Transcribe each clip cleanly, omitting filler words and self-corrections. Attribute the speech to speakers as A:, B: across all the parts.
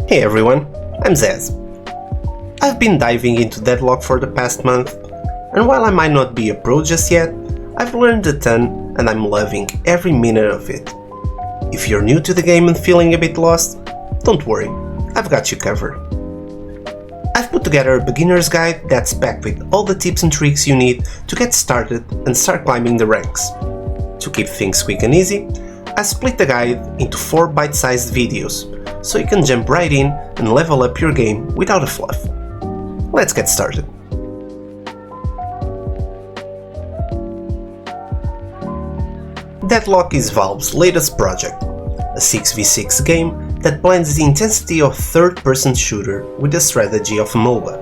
A: Hey everyone, I'm Zez. I've been diving into Deadlock for the past month, and while I might not be a pro just yet, I've learned a ton and I'm loving every minute of it. If you're new to the game and feeling a bit lost, don't worry, I've got you covered. I've put together a beginner's guide that's packed with all the tips and tricks you need to get started and start climbing the ranks. To keep things quick and easy, I split the guide into 4 bite-sized videos, so you can jump right in and level up your game without a fluff. Let's get started. Deadlock is Valve's latest project, a 6v6 game that blends the intensity of third-person shooter with the strategy of a MOBA.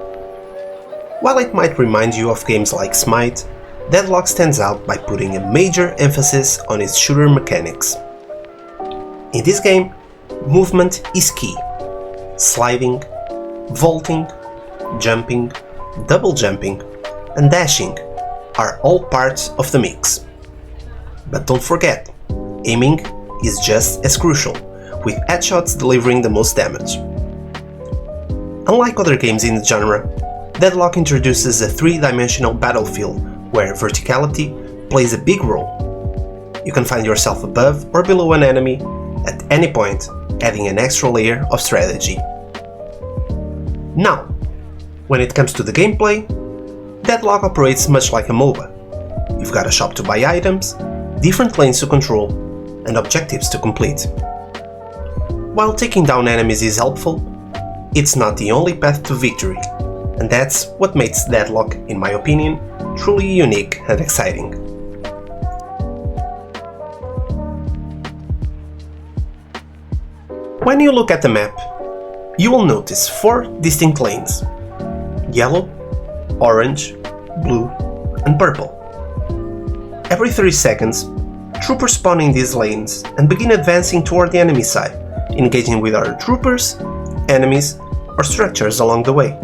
A: While it might remind you of games like Smite, Deadlock stands out by putting a major emphasis on its shooter mechanics. In this game, movement is key. Sliding, vaulting, jumping, double jumping, and dashing are all parts of the mix. But don't forget, aiming is just as crucial, with headshots delivering the most damage. Unlike other games in the genre, Deadlock introduces a 3-dimensional battlefield where verticality plays a big role. You can find yourself above or below an enemy at any point, adding an extra layer of strategy. Now, when it comes to the gameplay, Deadlock operates much like a MOBA. You've got a shop to buy items, different lanes to control, and objectives to complete. While taking down enemies is helpful, it's not the only path to victory, and that's what makes Deadlock, in my opinion, truly unique and exciting. When you look at the map, you will notice 4 distinct lanes: yellow, orange, blue, and purple. Every 30 seconds, troopers spawn in these lanes and begin advancing toward the enemy side, engaging with other troopers, enemies, or structures along the way.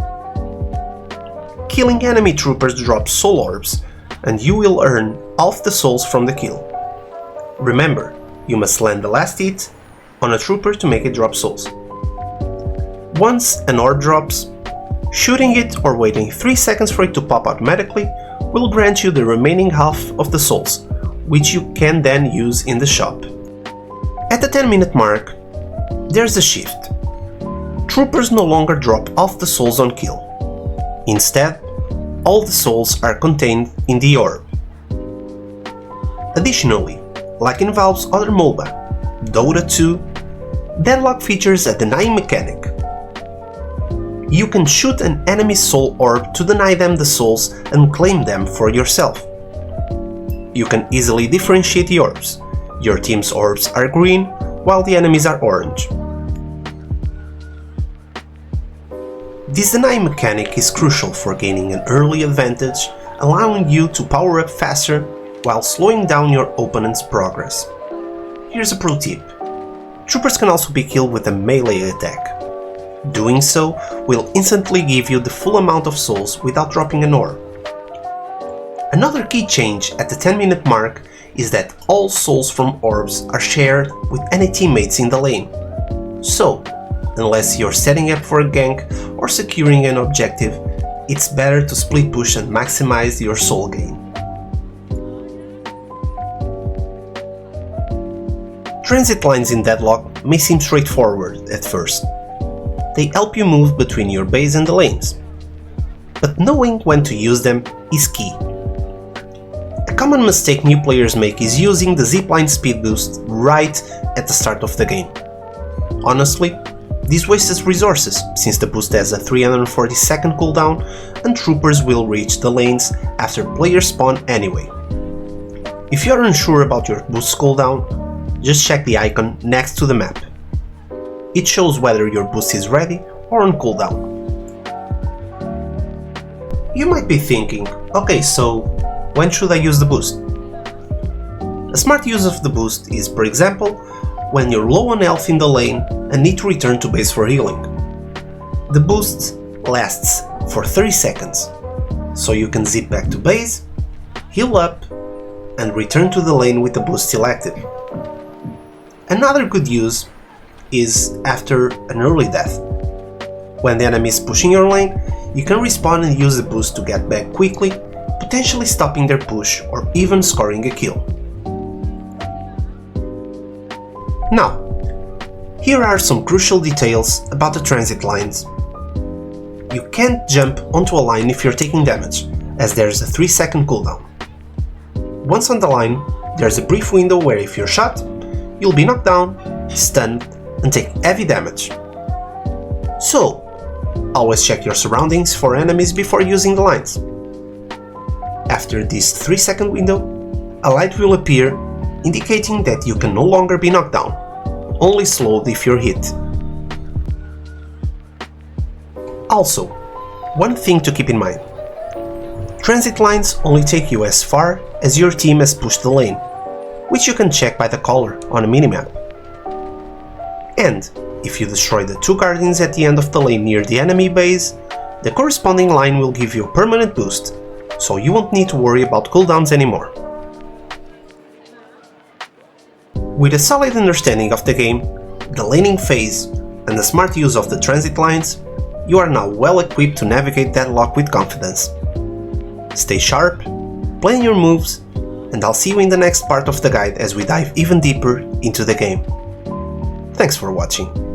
A: Killing enemy troopers drops soul orbs, and you will earn half the souls from the kill. Remember, you must land the last hit on a trooper to make it drop souls. Once an orb drops, shooting it or waiting 3 seconds for it to pop automatically will grant you the remaining half of the souls, which you can then use in the shop. At the 10-minute mark, there's a shift. Troopers no longer drop half the souls on kill. Instead, all the souls are contained in the orb. Additionally, like in Valve's other MOBA, Dota 2, Deadlock features a denying mechanic. You can shoot an enemy's soul orb to deny them the souls and claim them for yourself. You can easily differentiate the orbs. Your team's orbs are green, while the enemy's are orange. This denying mechanic is crucial for gaining an early advantage, allowing you to power up faster while slowing down your opponent's progress. Here's a pro tip. Troopers can also be killed with a melee attack. Doing so will instantly give you the full amount of souls without dropping an orb. Another key change at the 10-minute mark is that all souls from orbs are shared with any teammates in the lane. So, unless you're setting up for a gank or securing an objective, it's better to split push and maximize your soul gain. Transit lines in Deadlock may seem straightforward at first. They help you move between your base and the lanes. But knowing when to use them is key. A common mistake new players make is using the zipline speed boost right at the start of the game. Honestly, this wastes resources since the boost has a 340-second cooldown and troopers will reach the lanes after players spawn anyway. If you're unsure about your boost cooldown, just check the icon next to the map. It shows whether your boost is ready or on cooldown. You might be thinking, okay, so when should I use the boost? A smart use of the boost is, for example, when you're low on health in the lane and need to return to base for healing. The boost lasts for 30 seconds, so you can zip back to base, heal up, and return to the lane with the boost still active. Another good use is after an early death. When the enemy is pushing your lane, you can respawn and use the boost to get back quickly, potentially stopping their push or even scoring a kill. Now, here are some crucial details about the transit lines. You can't jump onto a line if you're taking damage, as there's a 3-second cooldown. Once on the line, there's a brief window where if you're shot, you'll be knocked down, stunned, and take heavy damage. So, always check your surroundings for enemies before using the lines. After this 3-second window, a light will appear indicating that you can no longer be knocked down, only slowed if you're hit. Also, one thing to keep in mind. Transit lines only take you as far as your team has pushed the lane, which you can check by the color on a minimap. And, if you destroy the 2 guardians at the end of the lane near the enemy base, the corresponding line will give you a permanent boost, so you won't need to worry about cooldowns anymore. With a solid understanding of the game, the laning phase, and the smart use of the transit lines, you are now well equipped to navigate Deadlock with confidence. Stay sharp, plan your moves, and I'll see you in the next part of the guide as we dive even deeper into the game. Thanks for watching.